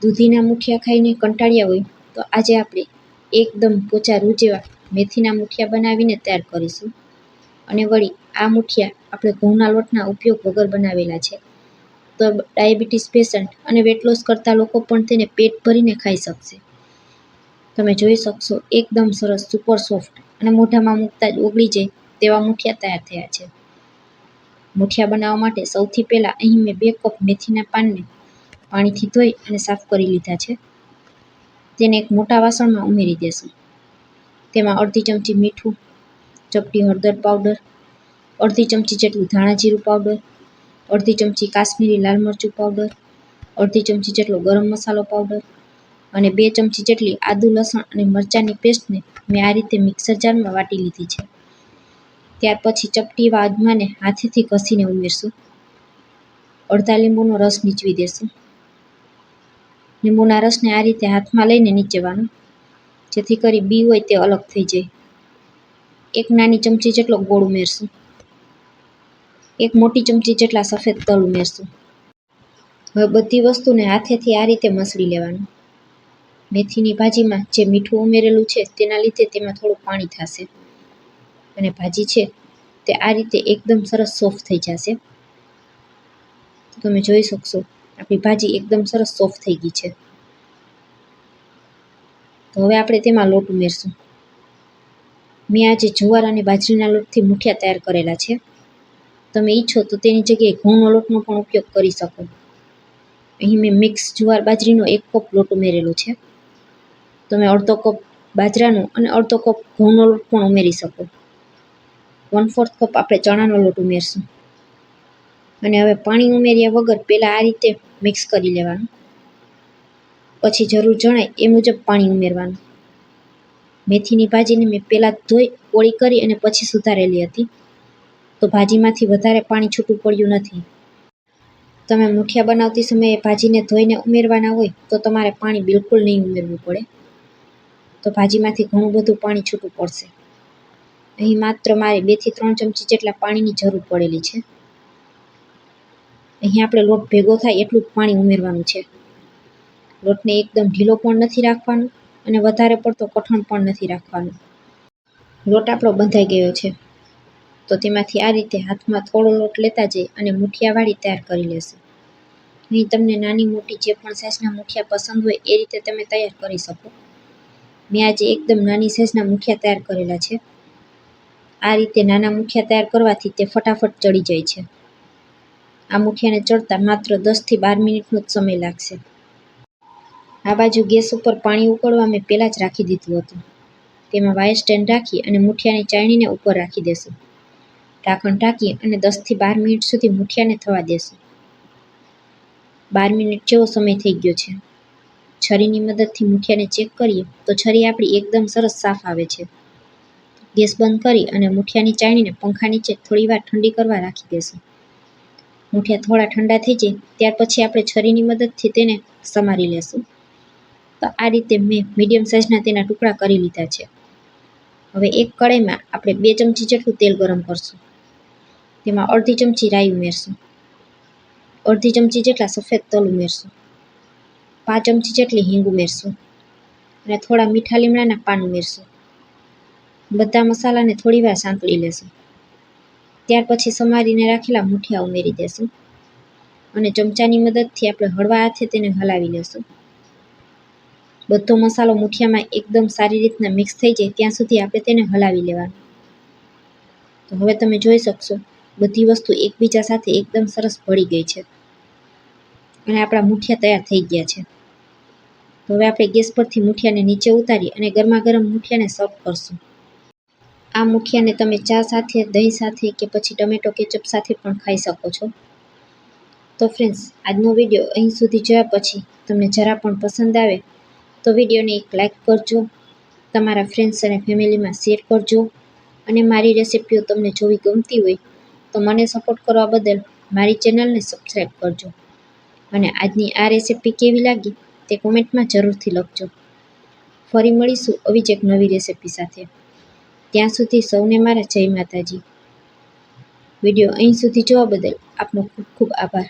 દૂધીના મુઠિયા ખાઈને કંટાળ્યા હોય તો આજે આપણે એકદમ પોચા રૂ જેવા મેથીના મુઠિયા બનાવીને તૈયાર કરીશું. અને વળી આ મુઠિયા આપણે ઘઉંના લોટના ઉપયોગ વગર બનાવેલા છે, તો ડાયાબિટીસ પેશન્ટ અને વેટ લોસ કરતા લોકો પણ તેને પેટ ભરીને ખાઈ શકશે. તમે જોઈ શકશો એકદમ સરસ સુપર સોફ્ટ અને મોઢામાં મૂકતા જ ઓગળી જાય તેવા મુઠિયા તૈયાર થયા છે. મુઠિયા બનાવવા માટે સૌથી પહેલાં અહીં મેં 2 કપ મેથીના પાનને પાણીથી ધોઈ અને સાફ કરી લીધા છે. તેને એક મોટા વાસણમાં ઉમેરી દેશું. તેમાં અડધી ચમચી મીઠું, ચપટી હળદર પાવડર, અડધી ચમચી જેટલું ધાણા જીરું પાવડર, અડધી ચમચી કાશ્મીરી લાલ મરચું પાવડર, અડધી ચમચી જેટલો ગરમ મસાલો પાવડર અને 2 ચમચી જેટલી આદુ લસણ અને મરચાંની પેસ્ટને મેં આ રીતે મિક્સર જારમાં વાટી લીધી છે. ત્યાર પછી ચપટી એવા અજમાને હાથેથી ઘસીને ઉમેરશું. અડધા લીંબુનો રસ નીચવી દેશું. લીંબુના રસને આ રીતે હાથમાં લઈને નીચેવાનું, જેથી કરી બી હોય તે અલગ થઈ જાય. 1 નાની ચમચી જેટલો ગોળ ઉમેરશું. 1 મોટી ચમચી જેટલા સફેદ તલ ઉમેરશું. હવે બધી વસ્તુને હાથેથી આ રીતે મસળી લેવાનું. મેથીની ભાજીમાં જે મીઠું ઉમેરેલું છે તેના લીધે તેમાં થોડું પાણી થશે અને ભાજી છે તે આ રીતે એકદમ સરસ સોફ્ટ થઈ જશે. તમે જોઈ શકશો આપણી ભાજી એકદમ સરસ સોફ્ટ થઈ ગઈ છે. તો હવે આપણે તેમાં લોટ ઉમેરશું. મેં આજે જુવાર અને બાજરીના લોટથી મુઠિયા તૈયાર કરેલા છે. તમે ઈચ્છો તો તેની જગ્યાએ ઘઉંનો લોટનો પણ ઉપયોગ કરી શકો. અહીં મેં મિક્સ જુવાર બાજરીનો 1 કપ લોટ ઉમેરેલો છે. તમે અડધો કપ બાજરાનો અને અડધો કપ ઘઉંનો લોટ પણ ઉમેરી શકો. 1/4 કપ આપણે ચણાનો લોટ ઉમેરશું. અને હવે પાણી ઉમેર્યા વગર પહેલાં આ રીતે મિક્સ કરી લેવાનું. પછી જરૂર જણાય એ મુજબ પાણી ઉમેરવાનું. મેથીની ભાજીને મેં પહેલાં ધોઈ કોળી કરી અને પછી સુધારેલી હતી, તો ભાજીમાંથી વધારે પાણી છૂટું પડ્યું નથી. તમે મુઠિયા બનાવતી સમયે ભાજીને ધોઈને ઉમેરવાના હોય તો તમારે પાણી બિલકુલ નહીં ઉમેરવું પડે, તો ભાજીમાંથી ઘણું બધું પાણી છૂટું પડશે. અહીં માત્ર મારે 2 થી 3 ચમચી જેટલા પાણીની જરૂર પડેલી છે. અહીં આપણે લોટ ભેગો થાય એટલું જ પાણી ઉમેરવાનું છે. લોટને એકદમ ઢીલો પણ નથી રાખવાનો અને વધારે પડતો કઠણ પણ નથી રાખવાનો. લોટ આપણો બંધાઈ ગયો છે, તો તેમાંથી આ રીતે હાથમાં થોડો લોટ લેતા જઈ અને મુઠિયા વાળી તૈયાર કરી લેશું. અહીં તમને નાની મોટી જે પણ સાઇઝના મુઠિયા પસંદ હોય એ રીતે તમે તૈયાર કરી શકો. મેં આજે એકદમ નાની સાઇઝના મુઠિયા તૈયાર કરેલા છે. આ રીતે નાના મુઠિયા તૈયાર કરવાથી તે ફટાફટ ચડી જાય છે. આ મુઠિયાને ચડતા માત્ર 10 થી 12 મિનિટનો જ સમય લાગશે. આ બાજુ ગેસ ઉપર પાણી ઉકળવા મેં પહેલાં જ રાખી દીધું હતું. તેમાં વાયર સ્ટેન્ડ રાખી અને મુઠિયાની ચાળણીને ઉપર રાખી દેશું. ઢાંકણ ઢાંકી અને 10 થી 12 મિનિટ સુધી મુઠિયાને થવા દેશું. 12 મિનિટ જેવો સમય થઈ ગયો છે. છરીની મદદથી મુઠિયાને ચેક કરીએ તો છરી આપણી એકદમ સરસ સાફ આવે છે. ગેસ બંધ કરી અને મુઠિયાની ચાળણીને પંખા નીચે થોડીવાર ઠંડી કરવા રાખી દેશું. મુઠિયા થોડા ઠંડા થઈ જાય ત્યાર પછી આપણે છરીની મદદથી તેને સમારી લેશું. તો આ રીતે મેં મીડિયમ સાઇઝના તેના ટુકડા કરી લીધા છે. હવે એક કડાઈમાં આપણે 2 ચમચી જેટલું તેલ ગરમ કરશું. તેમાં અડધી ચમચી રાઈ ઉમેરશું. અડધી ચમચી જેટલા સફેદ તલ ઉમેરશું. 5 ચમચી જેટલી હિંગ ઉમેરશું અને થોડા મીઠા લીમડાના પાન ઉમેરશું. બધા મસાલાને થોડીવાર સાંતળી લેશું. ત્યાર પછી સમારીને રાખેલા મુઠિયા ઉમેરી દેશું અને ચમચાની મદદથી આપણે હળવા હાથે તેને હલાવી લેશું. બધો મસાલો મુઠિયામાં એકદમ સારી રીતના મિક્સ થઈ જાય ત્યાં સુધી આપણે તેને હલાવી લેવાનું. તો હવે તમે જોઈ શકશો બધી વસ્તુ એકબીજા સાથે એકદમ સરસ ભળી ગઈ છે અને આપણા મુઠિયા તૈયાર થઈ ગયા છે. તો હવે આપણે ગેસ પરથી મુઠિયાને નીચે ઉતારી અને ગરમા ગરમ મુઠિયાને સર્વ કરશું. આ મુઠિયાને તમે ચા સાથે, દહીં સાથે કે પછી ટમેટો કેચઅપ સાથે પણ ખાઈ શકો છો. તો ફ્રેન્ડ્સ, આજનો વિડીયો અહીં સુધી જોયા પછી તમને જરા પણ પસંદ આવે તો વિડીયોને એક લાઇક કરજો, તમારા ફ્રેન્ડ્સ અને ફેમિલીમાં શેર કરજો અને મારી રેસિપીઓ તમને જોવી ગમતી હોય તો મને સપોર્ટ કરવા બદલ મારી ચેનલને સબસ્ક્રાઈબ કરજો અને આજની આ રેસિપી કેવી લાગી તે કોમેન્ટમાં જરૂરથી લખજો. ફરી મળીશું આવી જ એક નવી રેસિપી સાથે. ત્યાં સુધી સૌને મારા જય માતાજી. વિડીયો અહીં સુધી જોવા બદલ આપનો ખૂબ ખૂબ આભાર.